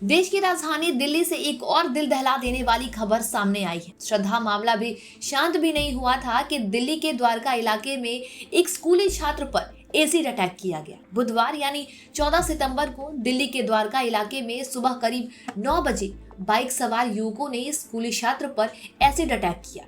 देश की राजधानी दिल्ली से एक और दिल दहला देने वाली खबर सामने आई है। श्रद्धा मामला भी शांत भी नहीं हुआ था कि दिल्ली के द्वारका इलाके में एक स्कूली छात्र पर एसिड अटैक किया गया। बुधवार यानी 14 सितंबर को दिल्ली के द्वारका इलाके में सुबह करीब 9 बजे बाइक सवार युवकों ने स्कूली छात्र पर एसिड अटैक किया।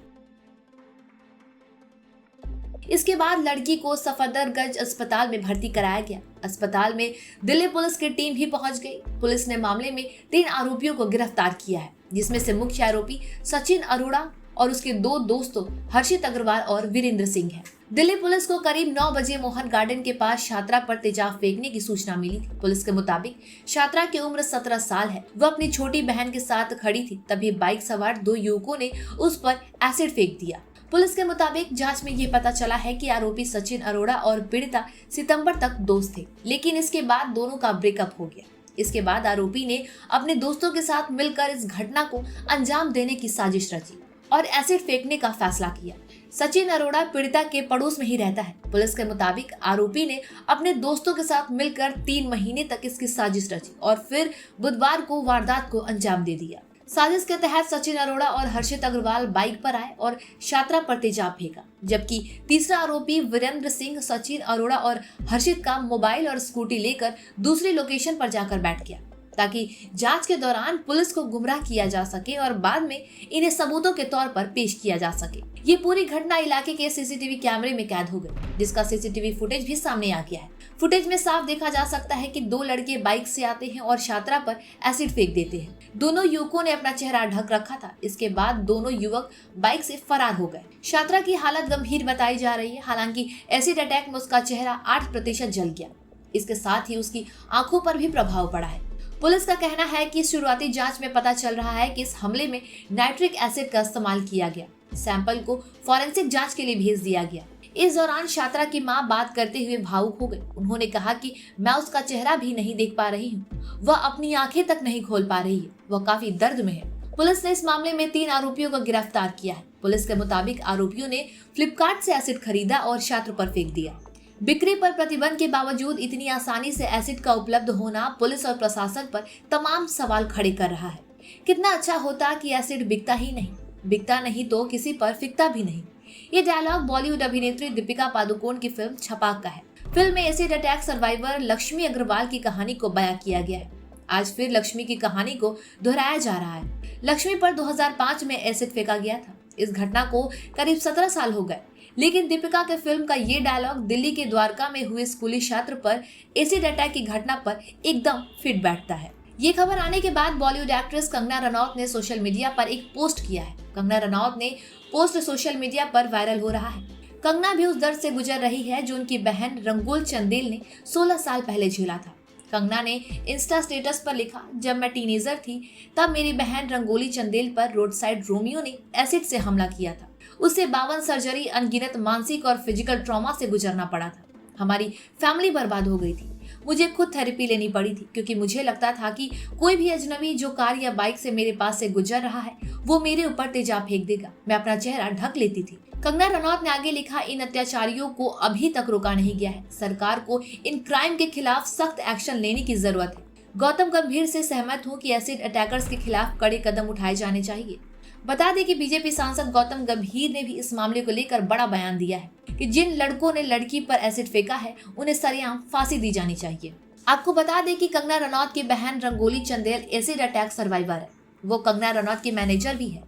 इसके बाद लड़की को सफदरगंज अस्पताल में भर्ती कराया गया। अस्पताल में दिल्ली पुलिस की टीम भी पहुंच गई। पुलिस ने मामले में 3 आरोपियों को गिरफ्तार किया है, जिसमें से मुख्य आरोपी सचिन अरोड़ा और उसके 2 दोस्तों हर्षित अग्रवाल और वीरेंद्र सिंह हैं। दिल्ली पुलिस को करीब 9 बजे मोहन गार्डन के पास छात्रा पर तेजाब फेंकने की सूचना मिली थी। पुलिस के मुताबिक छात्रा की उम्र 17 साल है। वह अपनी छोटी बहन के साथ खड़ी थी, तभी बाइक सवार 2 युवकों ने उस पर एसिड फेंक दिया। पुलिस के मुताबिक जांच में ये पता चला है कि आरोपी सचिन अरोड़ा और पीड़िता सितंबर तक दोस्त थे, लेकिन इसके बाद दोनों का ब्रेकअप हो गया। इसके बाद आरोपी ने अपने दोस्तों के साथ मिलकर इस घटना को अंजाम देने की साजिश रची और एसिड फेंकने का फैसला किया। सचिन अरोड़ा पीड़िता के पड़ोस में ही रहता है। पुलिस के मुताबिक आरोपी ने अपने दोस्तों के साथ मिलकर 3 महीने तक इसकी साजिश रची और फिर बुधवार को वारदात को अंजाम दे दिया। साजिश के तहत सचिन अरोड़ा और हर्षित अग्रवाल बाइक पर आए और छात्रा पर तेजाब फेंका, जबकि तीसरा आरोपी वीरेंद्र सिंह सचिन अरोड़ा और हर्षित का मोबाइल और स्कूटी लेकर दूसरी लोकेशन पर जाकर बैठ गया, ताकि जांच के दौरान पुलिस को गुमराह किया जा सके और बाद में इन्हें सबूतों के तौर पर पेश किया जा सके। ये पूरी घटना इलाके के सीसीटीवी कैमरे में कैद हो गई, जिसका सीसीटीवी फुटेज भी सामने आ गया है। फुटेज में साफ देखा जा सकता है कि 2 लड़के बाइक से आते हैं और छात्रा पर एसिड फेंक देते हैं। दोनों युवकों ने अपना चेहरा ढक रखा था। इसके बाद दोनों युवक बाइक से फरार हो गए। छात्रा की हालत गंभीर बताई जा रही है। हालांकि एसिड अटैक में उसका चेहरा 8% जल गया। इसके साथ ही उसकी आंखों पर भी प्रभाव पड़ा है। पुलिस का कहना है कि शुरुआती जांच में पता चल रहा है कि इस हमले में नाइट्रिक एसिड का इस्तेमाल किया गया। सैंपल को फॉरेंसिक जांच के लिए भेज दिया गया। इस दौरान छात्रा की मां बात करते हुए भावुक हो गई। उन्होंने कहा कि मैं उसका चेहरा भी नहीं देख पा रही हूँ, वह अपनी आंखें तक नहीं खोल पा रही है, वह काफी दर्द में है। पुलिस ने इस मामले में 3 आरोपियों को गिरफ्तार किया है। पुलिस के मुताबिक आरोपियों ने फ्लिपकार्ट से एसिड खरीदा और छात्र पर फेंक दिया। बिक्री पर प्रतिबंध के बावजूद इतनी आसानी से एसिड का उपलब्ध होना पुलिस और प्रशासन पर तमाम सवाल खड़े कर रहा है। कितना अच्छा होता कि एसिड बिकता नहीं तो किसी पर फिकता भी नहीं। ये डायलॉग बॉलीवुड अभिनेत्री दीपिका पादुकोण की फिल्म छपाक का है। फिल्म में acid attack survivor Lakshmi Agarwal की कहानी को बयां किया गया है। आज फिर लक्ष्मी की कहानी को दोहराया जा रहा है। लक्ष्मी पर 2005 में एसिड फेंका गया था। इस घटना को करीब 17 साल हो गए, लेकिन दीपिका के फिल्म का ये डायलॉग दिल्ली के द्वारका में हुए स्कूली छात्र पर एसिड अटैक की घटना पर एकदम फिट बैठता है। ये खबर आने के बाद बॉलीवुड एक्ट्रेस कंगना रनौत ने सोशल मीडिया पर एक पोस्ट किया है। कंगना रनौत ने पोस्ट सोशल मीडिया पर वायरल हो रहा है। कंगना भी उस दर्द से गुजर रही है जो उनकी बहन रंगोली चंदेल ने 16 साल पहले झेला था। कंगना ने इंस्टा स्टेटस पर लिखा, जब मैं टीनेजर थी तब मेरी बहन रंगोली चंदेल पर रोड साइड रोमियो ने एसिड से हमला किया था। उसे 52 सर्जरी, अनगिनत मानसिक और फिजिकल ट्रॉमा से गुजरना पड़ा था। हमारी फैमिली बर्बाद हो गई थी। मुझे खुद थेरेपी लेनी पड़ी थी, क्योंकि मुझे लगता था कि कोई भी अजनबी जो कार या बाइक से मेरे पास से गुजर रहा है वो मेरे ऊपर तेजाब फेंक देगा। मैं अपना चेहरा ढक लेती थी। कंगना रनौत ने आगे लिखा, इन अत्याचारियों को अभी तक रोका नहीं गया है। सरकार को इन क्राइम के खिलाफ सख्त एक्शन लेने की जरूरत है। गौतम गंभीर से सहमत हूँ कि एसिड अटैकर्स के खिलाफ कड़े कदम उठाए जाने चाहिए। बता दें कि बीजेपी सांसद गौतम गंभीर ने भी इस मामले को लेकर बड़ा बयान दिया है कि जिन लड़कों ने लड़की पर एसिड फेंका है उन्हें सरेआम फांसी दी जानी चाहिए। आपको बता दें कि कंगना रनौत की बहन rangoli Chandel acid attack survivor है। वो कंगना रनौत की मैनेजर भी है।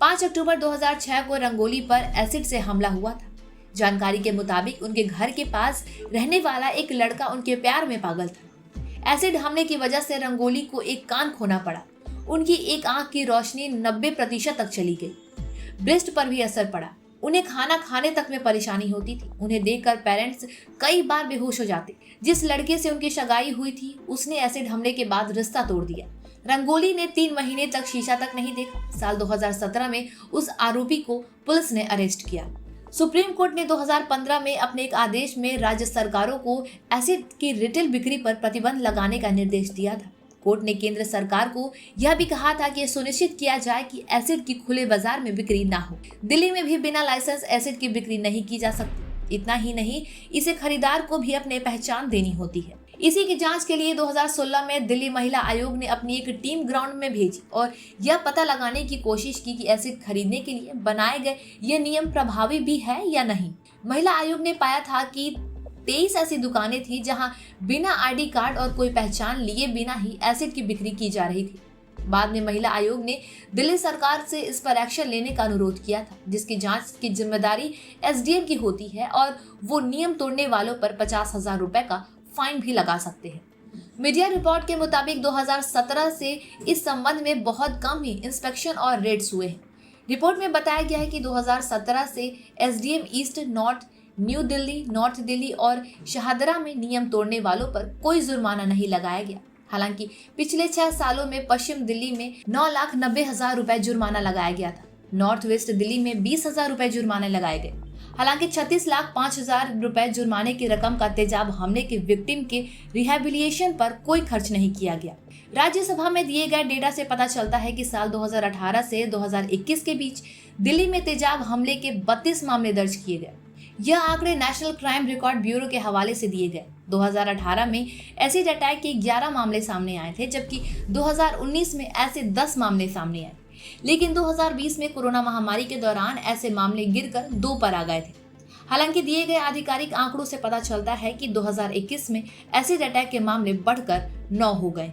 5 अक्टूबर 2006 को रंगोली पर एसिड से हमला हुआ था। जानकारी के मुताबिक उनके घर के पास रहने वाला एक लड़का उनके प्यार में पागल था। एसिड हमले की वजह से रंगोली को एक कान खोना पड़ा। उनकी एक आंख की रोशनी 90% तक चली गई। ब्रेस्ट पर भी असर पड़ा। उन्हें खाना खाने तक में परेशानी होती थी। उन्हें देखकर पेरेंट्स कई बार बेहोश हो जाते। जिस लड़के से उनकी सगाई हुई थी उसने एसिड हमले के बाद रिश्ता तोड़ दिया। रंगोली ने 3 महीने तक शीशा तक नहीं देखा। साल 2017 में उस आरोपी को पुलिस ने अरेस्ट किया। सुप्रीम कोर्ट ने 2015 में अपने एक आदेश में राज्य सरकारों को एसिड की रिटेल बिक्री पर प्रतिबंध लगाने का निर्देश दिया था। कोर्ट ने केंद्र सरकार को यह भी कहा था कि यह सुनिश्चित किया जाए कि एसिड की खुले बाजार में बिक्री ना हो। दिल्ली में भी बिना लाइसेंस एसिड की बिक्री नहीं की जा सकती। इतना ही नहीं, इसे खरीदार को भी अपने पहचान देनी होती है। इसी की जांच के लिए 2016 में दिल्ली महिला आयोग ने अपनी एक टीम ग्राउंड में भेजी और यह पता लगाने की कोशिश की कि एसिड खरीदने के लिए बनाए गए ये नियम प्रभावी भी है या नहीं। महिला आयोग ने पाया था कि 23 ऐसी दुकानें थी जहां बिना आईडी कार्ड और कोई पहचान लिए बिना ही एसिड की बिक्री की जा रही थी। बाद में महिला आयोग ने दिल्ली सरकार से इस पर एक्शन लेने का अनुरोध किया था, जिसकी जांच की जिम्मेदारी एसडीएम की होती है और वो नियम तोड़ने वालों पर 50,000 रुपए का फाइन भी लगा सकते हैं। मीडिया रिपोर्ट के मुताबिक 2017 से इस संबंध में बहुत कम ही इंस्पेक्शन और रेड्स हुए हैं। रिपोर्ट में बताया गया है कि 2017 से SDM east, north, new Delhi, north Delhi और शाहदरा में नियम तोड़ने वालों पर कोई जुर्माना नहीं लगाया गया। हालांकि पिछले 6 सालों में पश्चिम दिल्ली में 9,90,000 रुपए जुर्माना लगाया गया था। नॉर्थ वेस्ट दिल्ली में 20,000 रुपए जुर्माने लगाए गए। हालांकि 36,05,000 रुपए जुर्माने की रकम का तेजाब हमले के विक्टिम के रिहेबिलिटेशन पर कोई खर्च नहीं किया गया। राज्यसभा में दिए गए डेटा से पता चलता है कि साल 2018 से 2021 के बीच दिल्ली में तेजाब हमले के 32 मामले दर्ज किए गए। यह आंकड़े नेशनल क्राइम रिकॉर्ड ब्यूरो के हवाले से दिए गए। 2018 में एसिड अटैक के 11 मामले सामने आए थे, जबकि 2019 में ऐसे 10 मामले सामने आए। लेकिन 2020 में कोरोना महामारी के दौरान ऐसे मामले गिरकर 2 पर आ गए थे। हालांकि दिए गए आधिकारिक आंकड़ों से पता चलता है कि 2021 में एसिड अटैक के मामले बढ़कर 9 हो गए।